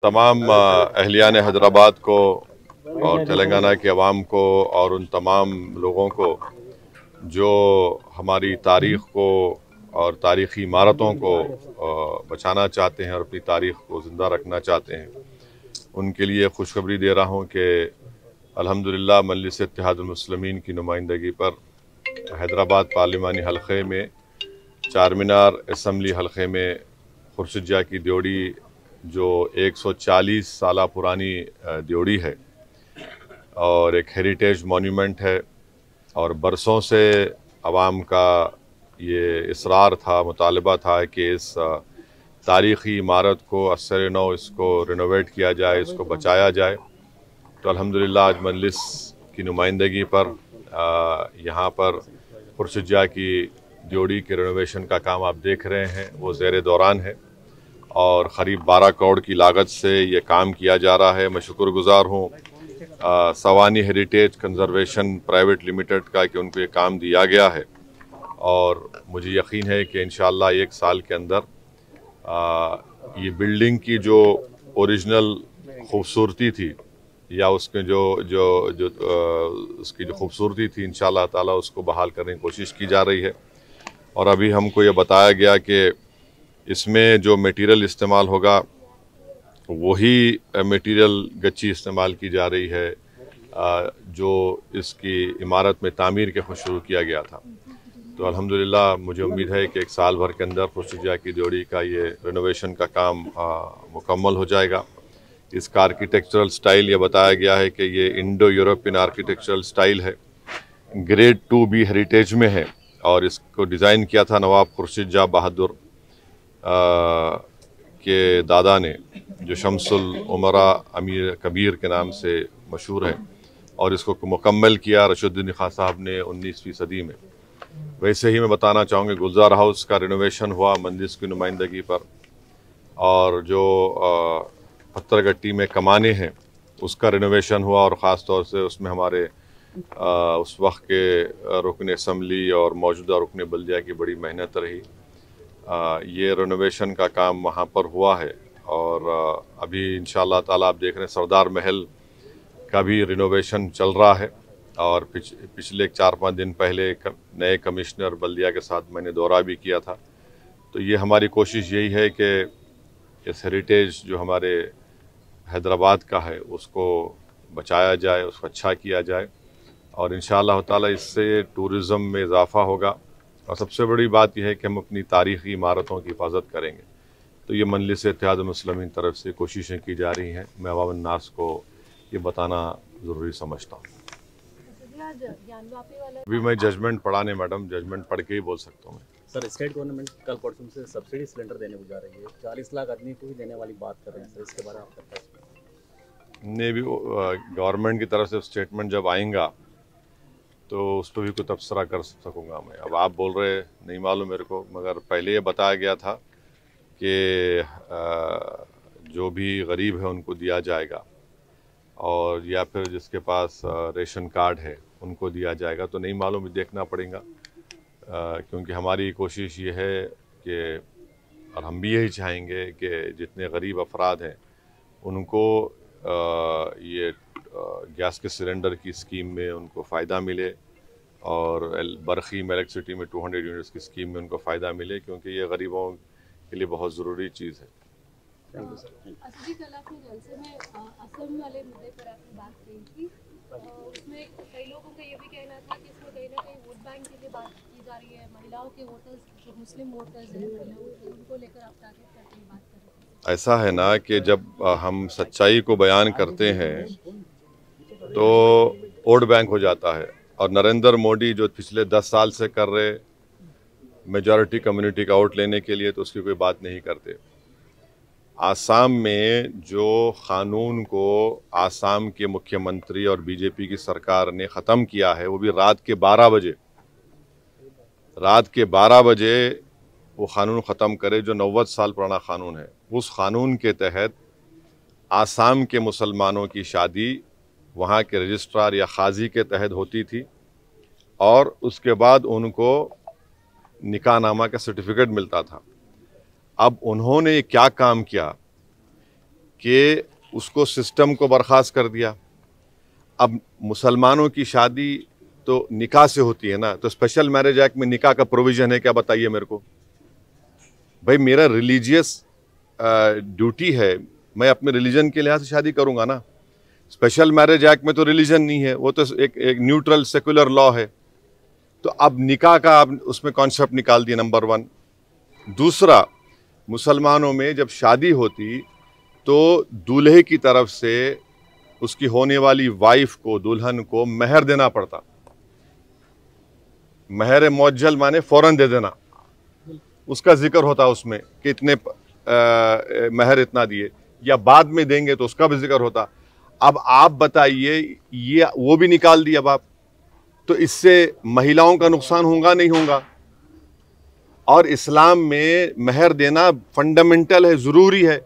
तमाम अहलियान हैदराबाद को और तेलंगाना के अवाम को और उन तमाम लोगों को जो हमारी तारीख़ को और तारीख़ी इमारतों को बचाना चाहते हैं और अपनी तारीख़ को ज़िंदा रखना चाहते हैं, उनके लिए खुशखबरी दे रहा हूँ कि अल्हम्दुलिल्लाह मजलिस इत्तेहादुल मुस्लिमीन की नुमाइंदगी पर हैदराबाद पार्लिमानी हलक़े में चारमीनार असम्बली हलक़े में खुर्शीद की ड्योढ़ी जो 140 साल पुरानी ड्योढ़ी है और एक हेरिटेज मॉन्यूमेंट है और बरसों से अवाम का ये इसरार था, मुतालबा था कि इस तारीख़ी इमारत को असर नौ इसको रिनोवेट किया जाए, इसको बचाया जाए। तो अल्हम्दुलिल्लाह आज मजलिस की नुमाइंदगी पर यहाँ पर खुर्शीद की ड्योढ़ी के रिनोवेशन का काम आप देख रहे हैं, वो ज़ेर दौरान है और क़रीब 12 करोड़ की लागत से ये काम किया जा रहा है। मैं शुक्रगुज़ार हूँ सवानी हेरिटेज कंजर्वेशन प्राइवेट लिमिटेड का कि उनको ये काम दिया गया है और मुझे यकीन है कि इंशाअल्लाह 1 साल के अंदर ये बिल्डिंग की जो ओरिजिनल खूबसूरती थी या उसके जो जो जो उसकी जो खूबसूरती थी इंशाअल्लाह ताला उसको बहाल करने की कोशिश की जा रही है। और अभी हमको ये बताया गया कि इसमें जो मटेरियल इस्तेमाल होगा वही मटेरियल गच्ची इस्तेमाल की जा रही है जो इसकी इमारत में तामीर के खुद शुरू किया गया था। तो अल्हम्दुलिल्लाह मुझे उम्मीद है कि 1 साल भर के अंदर खुर्शीद की ड्योढ़ी का ये रिनोवेशन का काम मुकम्मल हो जाएगा। इसका आर्किटेक्चरल स्टाइल ये बताया गया है कि ये इंडो यूरोपियन आर्किटेक्चरल स्टाइल है, ग्रेड 2B हेरिटेज में है और इसको डिज़ाइन किया था नवाब खुर्शीद बहादुर के दादा ने, जो शमसुल उमरा अमीर कबीर के नाम से मशहूर है, और इसको मुकम्मल किया रशीदुद्दीन खां साहब ने 19वीं सदी में। वैसे ही मैं बताना चाहूँगा गुलजार हाउस का रिनोवेशन हुआ मजलिस की नुमाइंदगी पर और जो पत्थरगट्टी में कमाने हैं उसका रिनोवेशन हुआ और ख़ास तौर से उसमें हमारे उस वक्त के रुकन असम्बली और मौजूदा रुकन बल्दिया की बड़ी मेहनत रही। ये रिनोवेशन का काम वहाँ पर हुआ है और अभी इंशाअल्लाह ताला आप देख रहे हैं सरदार महल का भी रिनोवेशन चल रहा है और पिछले 4-5 दिन पहले नए कमिश्नर बल्दिया के साथ मैंने दौरा भी किया था। तो ये हमारी कोशिश यही है कि इस हेरिटेज जो हमारे हैदराबाद का है उसको बचाया जाए, उसको अच्छा किया जाए और इंशाअल्लाह ताला इससे टूरिज़म में इजाफ़ा होगा और सबसे बड़ी बात यह है कि हम अपनी तारीख़ी इमारतों की हिफाजत करेंगे। तो ये मजलिस इत्तेहादुल मुस्लिमीन तरफ से कोशिशें की जा रही हैं। मैं अवाम नास को ये बताना ज़रूरी समझता हूँ। अभी मैं जजमेंट पढ़ा नहीं मैडम, जजमेंट पढ़ के ही बोल सकता हूँ मैं। सर, स्टेट गवर्नमेंट कल परसों से सब्सिडी सिलेंडर देने को जा रही है, 40 लाख आदमी को ही देने वाली बात कर रहे हैं सर, इसके बारे में आपका क्या? नहीं, भी गवर्नमेंट की तरफ से स्टेटमेंट जब आएगा तो उस पर भी कोई तबसरा कर सकूँगा मैं। अब आप बोल रहे नहीं मालूम मेरे को, मगर पहले ये बताया गया था कि जो भी गरीब है उनको दिया जाएगा और या फिर जिसके पास रेशन कार्ड है उनको दिया जाएगा। तो नहीं मालूम, देखना पड़ेगा क्योंकि हमारी कोशिश ये है कि और हम भी यही चाहेंगे कि जितने गरीब अफराद हैं उनको ये गैस के सिलेंडर की स्कीम में उनको फ़ायदा मिले और बरखी में इलेक्ट्रिसिटी में 200 यूनिट्स की स्कीम में उनको फ़ायदा मिले क्योंकि ये गरीबों के लिए बहुत ज़रूरी चीज़ है। असली कल आपने जलसे में असम वाले मुद्दे पर आपने बात की थी, उसमें कई लोगों का ये भी कहना था कि इसमें कहीं ना कहीं वोट बैंक के लिए बात की जा रही है, महिलाओं के वोटर्स जो मुस्लिम वोटर्स हैं उनको लेकर आप टारगेट करके बात कर रहे हैं। ऐसा है ना कि जब हम सच्चाई को बयान करते हैं तो वोट बैंक हो जाता है और नरेंद्र मोदी जो पिछले 10 साल से कर रहे मेजॉरिटी कम्युनिटी का वोट लेने के लिए, तो उसकी कोई बात नहीं करते। आसाम में जो क़ानून को आसाम के मुख्यमंत्री और बीजेपी की सरकार ने ख़त्म किया है वो भी रात के 12 बजे वो क़ानून ख़त्म करे जो 90 साल पुराना क़ानून है। उस क़ानून के तहत आसाम के मुसलमानों की शादी वहाँ के रजिस्ट्रार या क़ाज़ी के तहत होती थी और उसके बाद उनको निकाहनामा का सर्टिफिकेट मिलता था। अब उन्होंने क्या काम किया कि उसको सिस्टम को बर्खास्त कर दिया। अब मुसलमानों की शादी तो निकाह से होती है ना, तो स्पेशल मैरिज एक्ट में निकाह का प्रोविज़न है क्या, बताइए मेरे को। भाई मेरा रिलीजियस ड्यूटी है, मैं अपने रिलीजन के लिहाज से शादी करूंगा ना। स्पेशल मैरिज एक्ट में तो रिलीजन नहीं है, वो तो एक न्यूट्रल सेकुलर लॉ है। तो अब निकाह का आप उसमें कॉन्सेप्ट निकाल दिए, नंबर 1। दूसरा, मुसलमानों में जब शादी होती तो दूल्हे की तरफ से उसकी होने वाली वाइफ को, दुल्हन को महर देना पड़ता। महर मुअज्जल माने फौरन दे देना, उसका जिक्र होता उसमें कि इतने महर इतना दिए, या बाद में देंगे तो उसका भी जिक्र होता। अब आप बताइए, ये वो भी निकाल दिया अब आप, तो इससे महिलाओं का नुकसान होगा नहीं होगा? और इस्लाम में महर देना फंडामेंटल है, ज़रूरी है।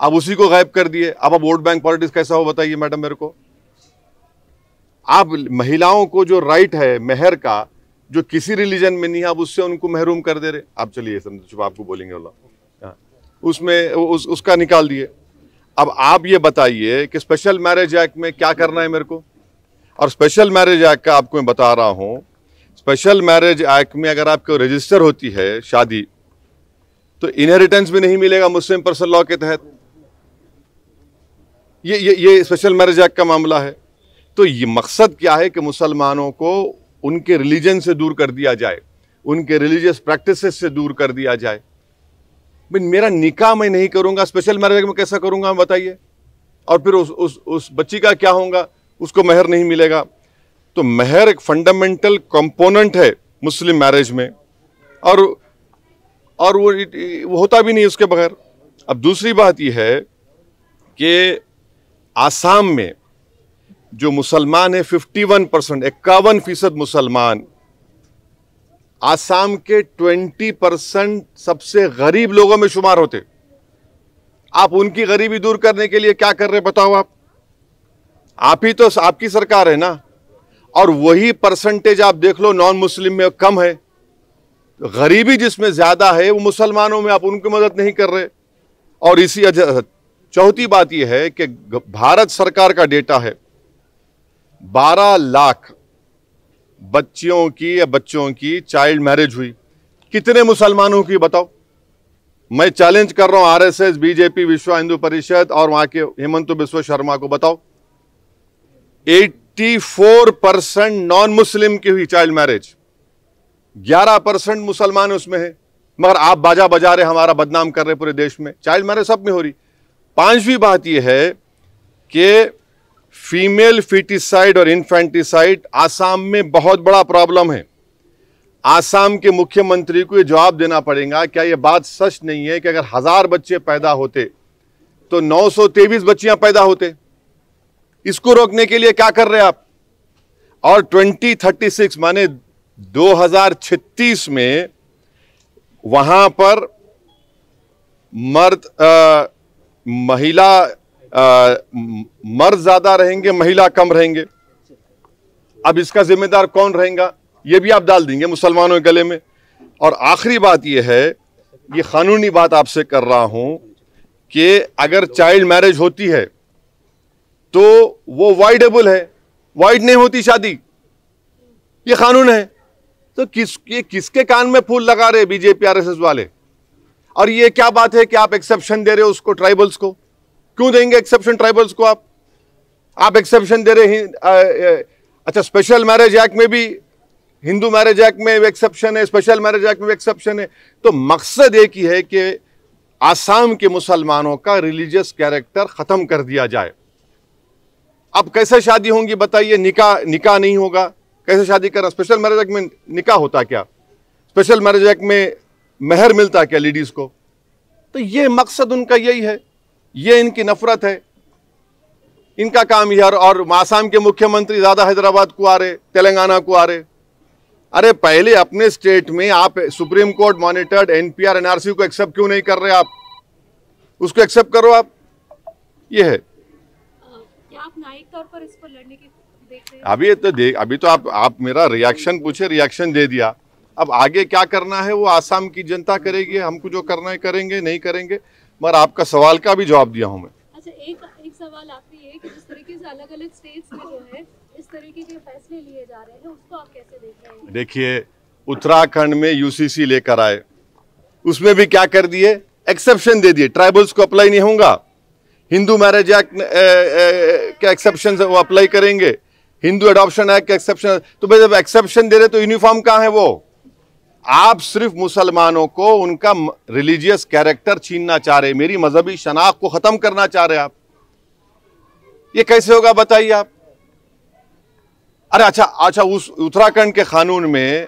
अब उसी को गायब कर दिए। अब वोट बैंक पॉलिटिक्स कैसा हो बताइए मैडम मेरे को। आप महिलाओं को जो राइट है महर का, जो किसी रिलीजन में नहीं है, आप उससे उनको महरूम कर दे रहे। आप चलिए समझो, आपको बोलेंगे वाला उसमें उसका निकाल दिए। अब आप ये बताइए कि स्पेशल मैरिज एक्ट में क्या करना है मेरे को। और स्पेशल मैरिज एक्ट का आपको मैं बता रहा हूं, स्पेशल मैरिज एक्ट में अगर आपको रजिस्टर होती है शादी, तो इनहेरिटेंस भी नहीं मिलेगा मुस्लिम पर्सनल लॉ के तहत। ये स्पेशल मैरिज एक्ट का मामला है। तो ये मकसद क्या है कि मुसलमानों को उनके रिलीजन से दूर कर दिया जाए, उनके रिलीजियस प्रैक्टिसेस से दूर कर दिया जाए। मेरा निकाह मैं नहीं करूंगा, स्पेशल मैरिज में कैसा करूंगा बताइए। और फिर उस बच्ची का क्या होगा, उसको महर नहीं मिलेगा। तो महर एक फंडामेंटल कंपोनेंट है मुस्लिम मैरिज में, और वो होता भी नहीं उसके बगैर। अब दूसरी बात यह है कि आसाम में जो मुसलमान है 51%, 51% मुसलमान, आसाम के 20% सबसे गरीब लोगों में शुमार होते। आप उनकी गरीबी दूर करने के लिए क्या कर रहे बताओ। आप ही तो, आपकी सरकार है ना। और वही परसेंटेज आप देख लो नॉन मुस्लिम में कम है। गरीबी जिसमें ज्यादा है वो मुसलमानों में, आप उनकी मदद नहीं कर रहे। और इसी चौथी बात यह है कि भारत सरकार का डेटा है, 12 लाख बच्चियों की या बच्चों की चाइल्ड मैरिज हुई। कितने मुसलमानों की बताओ। मैं चैलेंज कर रहा हूं आरएसएस, बीजेपी, विश्व हिंदू परिषद और वहां के हेमंत बिस्वा शर्मा को, बताओ 84% नॉन मुस्लिम की हुई चाइल्ड मैरिज, 11% मुसलमान उसमें है। मगर आप बाजा बजा रहे, हमारा बदनाम कर रहे पूरे देश में। चाइल्ड मैरिज सब में हो रही। पांचवी बात यह है कि फीमेल फीटिसाइड और इन्फेंटिसाइड आसाम में बहुत बड़ा प्रॉब्लम है। आसाम के मुख्यमंत्री को यह जवाब देना पड़ेगा, क्या यह बात सच नहीं है कि अगर 1000 बच्चे पैदा होते तो 923 बच्चियां पैदा होते। इसको रोकने के लिए क्या कर रहे आप। और 2036 माने 2036 में वहां पर मर्द ज्यादा रहेंगे, महिला कम रहेंगे। अब इसका जिम्मेदार कौन रहेगा, यह भी आप डाल देंगे मुसलमानों के गले में। और आखिरी बात यह है, यह कानूनी बात आपसे कर रहा हूं कि अगर चाइल्ड मैरिज होती है तो वो वाइडेबल है, वाइड नहीं होती शादी, ये कानून है। तो किसके कान में फूल लगा रहे बीजेपी आरएसएस वाले। और ये क्या बात है कि आप एक्सेप्शन दे रहे हो उसको, ट्राइबल्स को। क्यों देंगे एक्सेप्शन ट्राइबल्स को आप एक्सेप्शन दे रहे हैं। अच्छा, स्पेशल मैरिज एक्ट में भी, हिंदू मैरिज एक्ट में एक्सेप्शन है, स्पेशल मैरिज एक्ट में एक्सेप्शन है। तो मकसद एक ही है कि आसाम के मुसलमानों का रिलीजियस कैरेक्टर खत्म कर दिया जाए। अब कैसे शादी होंगी बताइए, निकाह नहीं होगा, कैसे शादी करना। स्पेशल मैरिज एक्ट में निकाह होता क्या, स्पेशल मैरिज एक्ट में महर मिलता क्या लेडीज को। तो ये मकसद उनका यही है, ये इनकी नफरत है, इनका काम यह। और आसाम के मुख्यमंत्री ज्यादा हैदराबाद को आ रहे, तेलंगाना को आ रहे। अरे पहले अपने स्टेट में आप supreme court monitored NPR NRC को एक्सेप्ट क्यों नहीं कर रहे आप, उसको एक्सेप्ट करो आप। ये है। क्या आप न्यायिक तौर पर इस पर लड़ने की देख रहे हैं? अभी तो आप मेरा रिएक्शन पूछे, रिएक्शन दे दिया। अब आगे क्या करना है वो आसाम की जनता करेगी। हमको जो करना है करेंगे, नहीं करेंगे। मगर आपका सवाल का भी जवाब दिया हूं मैं। अच्छा, एक सवाल आखिरी है कि जिस तरीके से अलग अलग स्टेट्स में जो है इस तरीके के फैसले लिए जा रहे हैं, उसको आप कैसे देख रहे हैं? देखिए, उत्तराखंड में यूसीसी लेकर आए, उसमें भी क्या कर दिए, एक्सेप्शन दे दिए, ट्राइबल्स को अप्लाई नहीं होगा। हिंदू मैरिज एक्ट के एक्सेप्शन वो अप्लाई करेंगे, हिंदू एडॉप्शन एक्ट के एक्सेप्शन। तो भाई जब एक्सेप्शन दे रहे तो यूनिफॉर्म कहां है? वो आप सिर्फ मुसलमानों को उनका रिलीजियस कैरेक्टर छीनना चाह रहे, मेरी मजहबी शनाख्त को खत्म करना चाह रहे आप। ये कैसे होगा बताइए आप? अरे अच्छा, उस उत्तराखंड के कानून में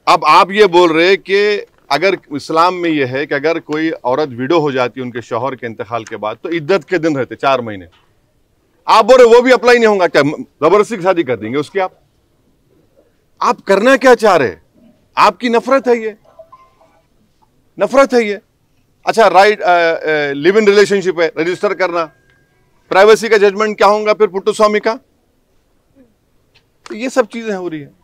अब आप ये बोल रहे कि अगर इस्लाम में यह है कि अगर कोई औरत विडो हो जाती है उनके शौहर के इंतकाल के बाद, तो इद्दत के दिन रहते 4 महीने, आप बोल रहे वो भी अप्लाई नहीं होगा क्या? जबरदस्ती की शादी कर देंगे उसकी? आप करना क्या चाह रहे? आपकी नफरत है ये, नफरत है ये। अच्छा, राइट, लिव इन रिलेशनशिप है, रजिस्टर करना, प्राइवेसी का जजमेंट क्या होगा फिर पुट्टू स्वामी का? तो ये सब चीजें हो रही है।